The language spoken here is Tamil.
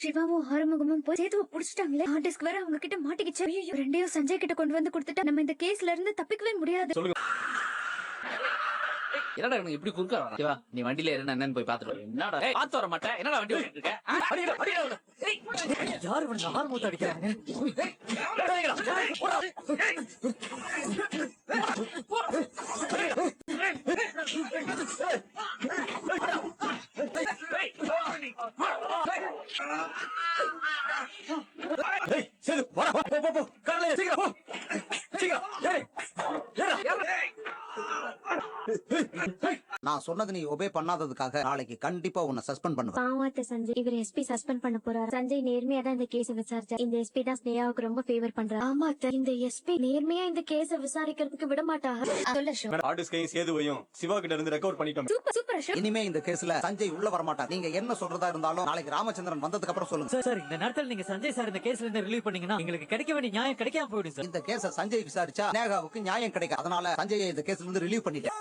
சிவாவும் ஆறுமுகமும் போய் சேதுவை புடிச்சிட்டாங்களே. ஹார்ட் டிஸ்க் வேற அவங்க கிட்ட மாட்டிக்கிச்சு. ஐயோ, ரெண்டையும் சஞ்சய் கிட்ட கொண்டு வந்து கொடுத்துட்டா நம்ம இந்த கேஸ்ல இருந்து தப்பிக்கவே முடியாது. என்னடா எனக்கு இப்படி குறுக்க சிவா, நீ வண்டியில இருந்தா என்னன்னு போய் பாத்துட்டு என்னடா பாத்து வர மாட்டேன். என்னடா வண்டி ஓட்டிட்டு இருக்க? யாரு ஆர்மூத்த அடிக்கிறாங்க? நான் சொன்னது நீ ஒபே பண்ணாததுக்காக நாளைக்கு கண்டிப்பா உன்னை சஸ்பெண்ட் பண்ணுவேன். பாவத்த சஞ்சய், இவர் எஸ்பி சஸ்பெண்ட் பண்ண போறாரு. சஞ்சய் நேர்மையா தான் இந்த கேஸ விசாரிச்சா. இந்த எஸ்பி தான் ஸ்னேகாவுக்கு ரொம்ப ஃபேவர் பண்றாரு. ஆமா அத்தை, இந்த எஸ்பி நேர்மையா இந்த கேஸ விசாரிக்கிறதுக்கு விட மாட்டாங்க. சொல்ல ஷோ. ஆர்டிஸ்கையும் சேதுவையும் சிவா கிட்ட இருந்து ரெக்கவர் பண்ணிட்டோம். Super super show. இனிமே இந்த கேஸ்ல சஞ்சய் உள்ள வர மாட்டார். நீங்க என்ன சொல்றதா இருந்தாலும் நாளைக்கு ராமச்சந்திரன் வந்ததுக்கு அப்புறம் சொல்லுங்க. சார், இந்த நேரத்தில் நீங்க சஞ்சய் சார் இந்த கேஸ்ல இருந்து ரிலீவ் பண்ணீங்கன்னா எங்களுக்கு கிடைக்க வேண்டிய நியாயம் கிடைக்காம போயிடும் சார். இந்த கேஸ சஞ்சய் விசாரிச்சா நேகாவுக்கு நியாயம் கிடைக்கும். அதனால சஞ்சயை இந்த கேஸ்ல இருந்து ரிலீவ் பண்ணிட்டேன்.